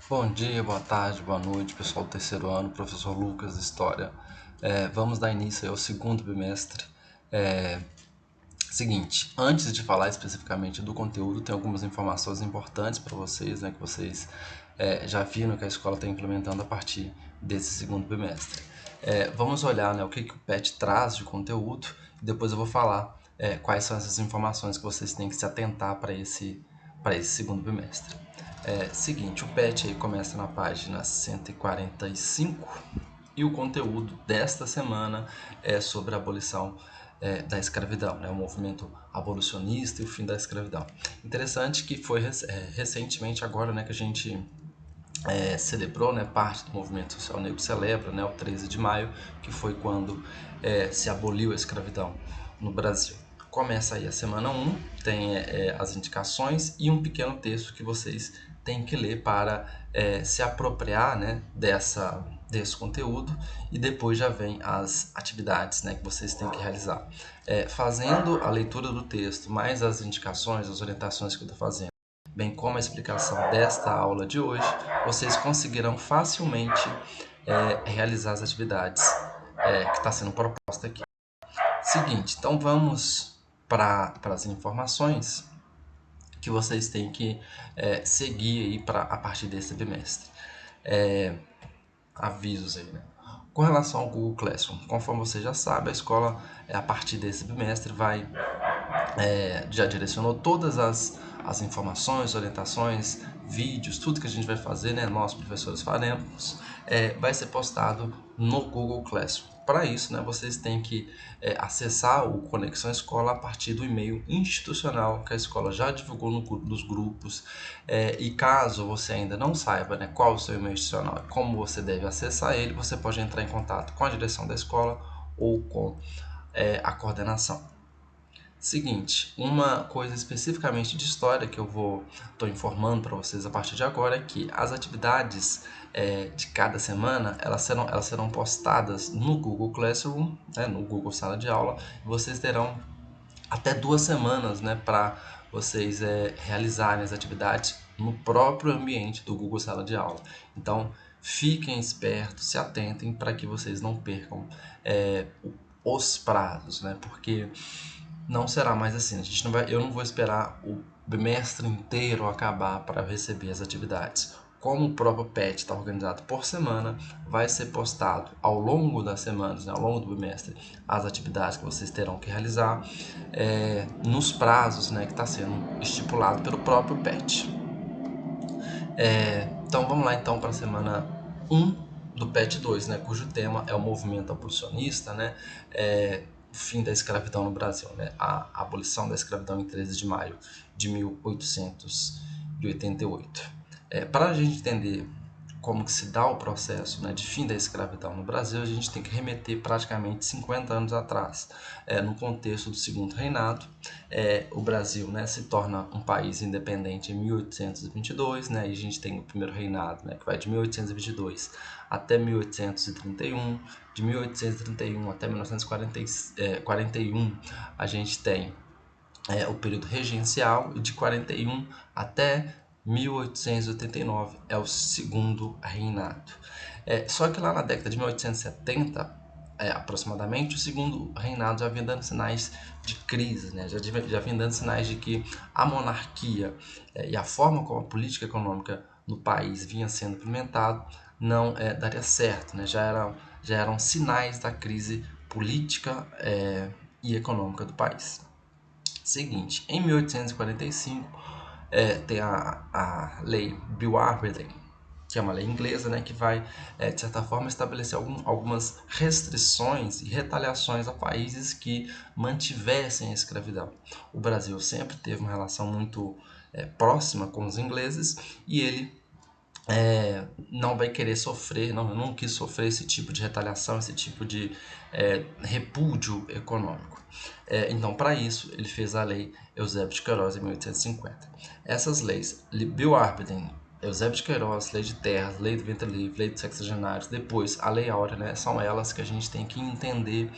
Bom dia, boa tarde, boa noite, pessoal do terceiro ano, professor Lucas, História. Vamos dar início ao segundo bimestre. Seguinte, antes de falar especificamente do conteúdo, tem algumas informações importantes para vocês, né, que vocês já viram que a escola está implementando a partir desse segundo bimestre. Vamos olhar, né, o que o PET traz de conteúdo e depois eu vou falar quais são essas informações que vocês têm que se atentar para esse segundo bimestre. Seguinte, o PET aí começa na página 145 e o conteúdo desta semana é sobre a abolição da escravidão, né? O movimento abolicionista e o fim da escravidão. Interessante que foi recentemente agora, né, que a gente celebrou, né, parte do movimento social negro celebra, né, o 13 de maio, que foi quando se aboliu a escravidão no Brasil. Começa aí a semana 1, tem as indicações e um pequeno texto que vocês têm que ler para se apropriar, né, desse conteúdo, e depois já vem as atividades, né, que vocês têm que realizar. Fazendo a leitura do texto, mais as indicações, as orientações que eu estou fazendo, bem como a explicação desta aula de hoje, vocês conseguirão facilmente realizar as atividades que está sendo proposta aqui. Seguinte, então vamos para as informações que vocês têm que seguir aí a partir desse bimestre. Avisos aí, né? Com relação ao Google Classroom, conforme você já sabe, a escola, a partir desse bimestre, já direcionou todas as informações, orientações, vídeos, tudo que a gente vai fazer, né, nós professores faremos, vai ser postado no Google Classroom. Para isso, né, vocês têm que acessar o Conexão Escola a partir do e-mail institucional que a escola já divulgou nos grupos. E caso você ainda não saiba, né, qual o seu e-mail institucional e como você deve acessar ele, você pode entrar em contato com a direção da escola ou com a coordenação. Seguinte, uma coisa especificamente de história que eu estou informando para vocês a partir de agora é que as atividades de cada semana elas serão postadas no Google Classroom, né, no Google Sala de Aula, e vocês terão até 2 semanas, né, para vocês realizarem as atividades no próprio ambiente do Google Sala de Aula. Então, fiquem espertos, se atentem para que vocês não percam os prazos, né, porque não será mais assim. Eu não vou esperar o bimestre inteiro acabar para receber as atividades. Como o próprio PET está organizado por semana, vai ser postado ao longo das semanas, né, ao longo do bimestre, as atividades que vocês terão que realizar nos prazos, né, que está sendo estipulado pelo próprio PET. Então vamos lá então para a semana 1 do PET 2, né, cujo tema é o movimento abolicionista, né, o fim da escravidão no Brasil, né, a abolição da escravidão em 13 de maio de 1888. Para a gente entender como que se dá o processo, né, de fim da escravidão no Brasil, a gente tem que remeter praticamente 50 anos atrás. No contexto do Segundo Reinado, o Brasil, né, se torna um país independente em 1822, né, e a gente tem o primeiro reinado, né, que vai de 1822 até 1831, de 1831 até 1941 a gente tem o período regencial, e de 41 até 1889 é o segundo reinado. Só que lá na década de 1870, aproximadamente, o segundo reinado já vinha dando sinais de crise, né? já vinha dando sinais de que a monarquia e a forma como a política econômica no país vinha sendo implementada não daria certo, né? Já eram sinais da crise política e econômica do país. Seguinte, em 1845 tem a lei Bill-Arbery, que é uma lei inglesa, né, que vai, de certa forma, estabelecer algumas restrições e retaliações a países que mantivessem a escravidão. O Brasil sempre teve uma relação muito próxima com os ingleses e ele não vai querer sofrer, não quis sofrer esse tipo de retaliação, esse tipo de repúdio econômico. Então, para isso, ele fez a lei Eusébio de Queiroz em 1850. Essas leis, Bill-Arbery, Eusébio de Queiroz, Lei de Terras, Lei do Ventre Livre, Lei dos Sexagenários, depois a Lei Áurea, né, são elas que a gente tem que entender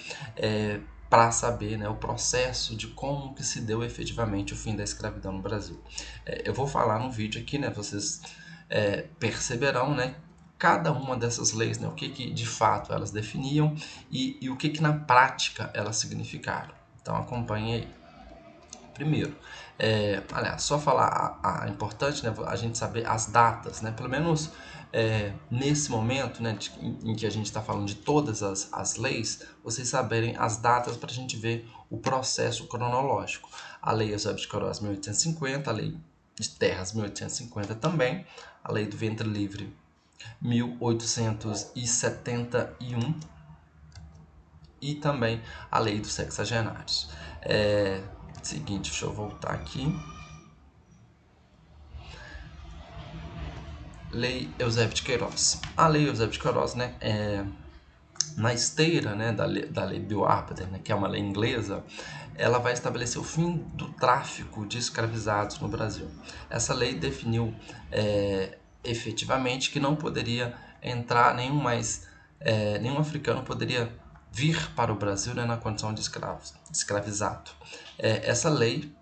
para saber, né, o processo de como que se deu efetivamente o fim da escravidão no Brasil. Eu vou falar no vídeo aqui, né, vocês perceberão, né, cada uma dessas leis, né, o que de fato elas definiam e o que na prática elas significaram. Então acompanhe aí. Primeiro, aliás, só falar a importante, né, a gente saber as datas, né, pelo menos nesse momento, né, em que a gente está falando de todas as leis, vocês saberem as datas para a gente ver o processo cronológico. A Lei Eusébio de Queiroz, 1850, a Lei de Terras, 1850 também, a Lei do Ventre Livre, 1871, e também a Lei dos Sexagenários. Seguinte, deixa eu voltar aqui. Lei Eusébio de Queiroz. A Lei Eusébio de Queiroz, né, na esteira, né, da lei Bill-Arbiter, né, que é uma lei inglesa, ela vai estabelecer o fim do tráfico de escravizados no Brasil. Essa lei definiu efetivamente que não poderia entrar nenhum africano poderia vir para o Brasil, né, na condição de escravizado. Essa lei,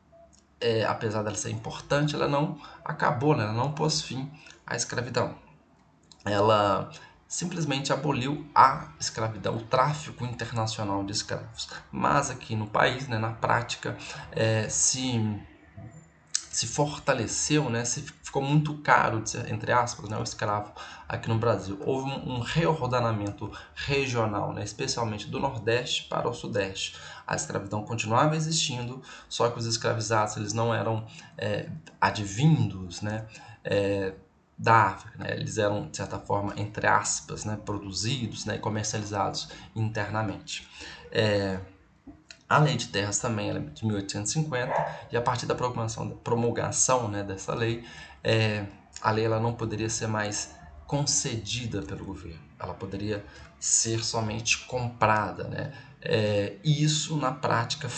apesar dela ser importante, ela não acabou, né, ela não pôs fim à escravidão. Ela simplesmente aboliu a escravidão, o tráfico internacional de escravos. Mas aqui no país, né, na prática, se fortaleceu, né, ficou muito caro, entre aspas, né, o escravo aqui no Brasil. Houve um reordenamento regional, né, especialmente do Nordeste para o Sudeste. A escravidão continuava existindo, só que os escravizados eles não eram advindos, né, da África, né? Eles eram, de certa forma, entre aspas, né, produzidos, né, e comercializados internamente. A Lei de Terras também é de 1850, e a partir da promulgação, né, dessa lei, a lei ela não poderia ser mais concedida pelo governo, ela poderia ser somente comprada, né? E isso, na prática,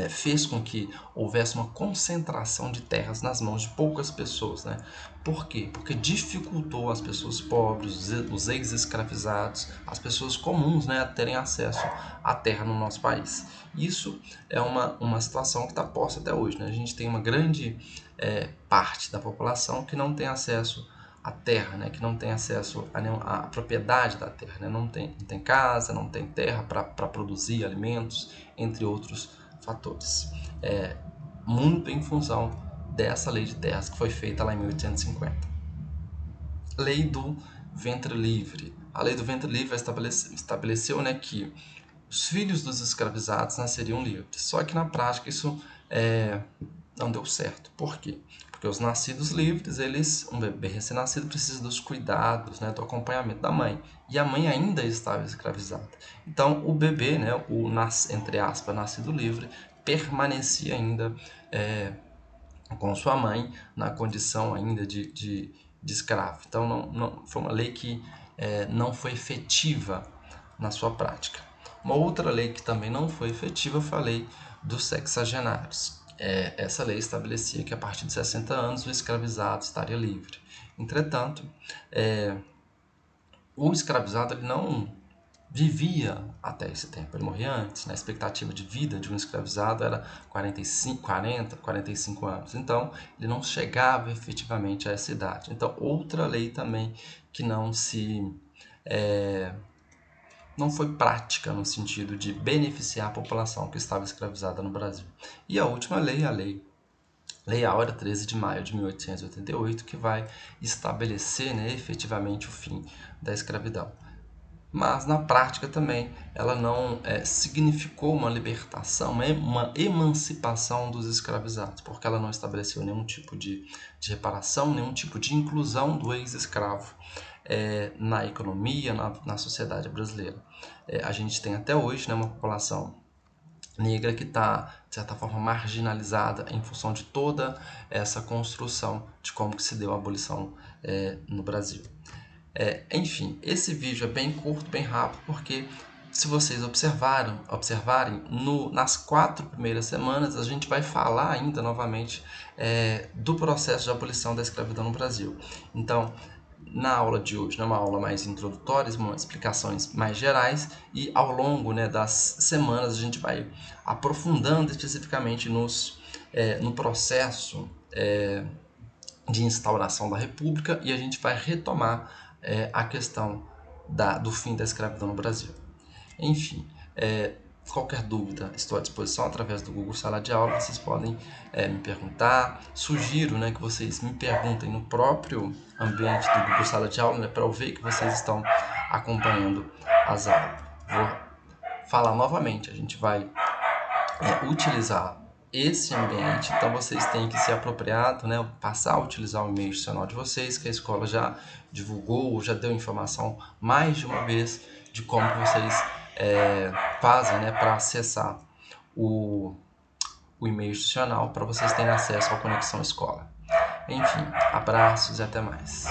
fez com que houvesse uma concentração de terras nas mãos de poucas pessoas, né? Por quê? Porque dificultou as pessoas pobres, os ex-escravizados, as pessoas comuns, né, a terem acesso à terra no nosso país. Isso é uma situação que está posta até hoje, né? A gente tem uma grande parte da população que não tem acesso à terra, né? Que não tem acesso à propriedade da terra, né? Não tem casa, não tem terra para produzir alimentos, entre outros fatores. Muito em função dessa lei de terras que foi feita lá em 1850. Lei do ventre livre. A lei do ventre livre estabeleceu, né, que os filhos dos escravizados nasceriam livres. Só que na prática isso não deu certo. Por quê? Porque os nascidos livres, um bebê recém-nascido precisa dos cuidados, né, do acompanhamento da mãe. E a mãe ainda estava escravizada. Então o bebê, né, entre aspas, nascido livre, permanecia ainda com sua mãe na condição ainda de escravo. Então não foi uma lei que não foi efetiva na sua prática. Uma outra lei que também não foi efetiva foi a lei dos sexagenários. Essa lei estabelecia que a partir de 60 anos o escravizado estaria livre. Entretanto, o escravizado ele não vivia até esse tempo, ele morria antes, né? A expectativa de vida de um escravizado era 45 anos, então ele não chegava efetivamente a essa idade. Então, outra lei também que não foi prática no sentido de beneficiar a população que estava escravizada no Brasil. E a última lei, a Lei Áurea, 13 de maio de 1888, que vai estabelecer, né, efetivamente o fim da escravidão. Mas na prática também ela não significou uma libertação, uma emancipação dos escravizados, porque ela não estabeleceu nenhum tipo de reparação, nenhum tipo de inclusão do ex-escravo na economia, na sociedade brasileira. A gente tem até hoje, né, uma população negra que está, de certa forma, marginalizada em função de toda essa construção de como que se deu a abolição no Brasil. Enfim, esse vídeo é bem curto, bem rápido, porque se vocês observarem, nas 4 primeiras semanas, a gente vai falar ainda novamente do processo de abolição da escravidão no Brasil. Então, na aula de hoje, é uma aula mais introdutória, umas explicações mais gerais, e ao longo, né, das semanas a gente vai aprofundando especificamente no processo de instauração da República e a gente vai retomar a questão do fim da escravidão no Brasil. Enfim, qualquer dúvida, estou à disposição através do Google Sala de Aula, vocês podem me perguntar. Sugiro, né, que vocês me perguntem no próprio ambiente do Google Sala de Aula, né, para eu ver que vocês estão acompanhando as aulas. Vou falar novamente, a gente vai utilizar esse ambiente, então vocês têm que se apropriar, né, passar a utilizar o e-mail institucional de vocês, que a escola já divulgou, já deu informação mais de uma vez de como vocês fazem, né, para acessar o e-mail institucional, para vocês terem acesso à Conexão Escola. Enfim, abraços e até mais.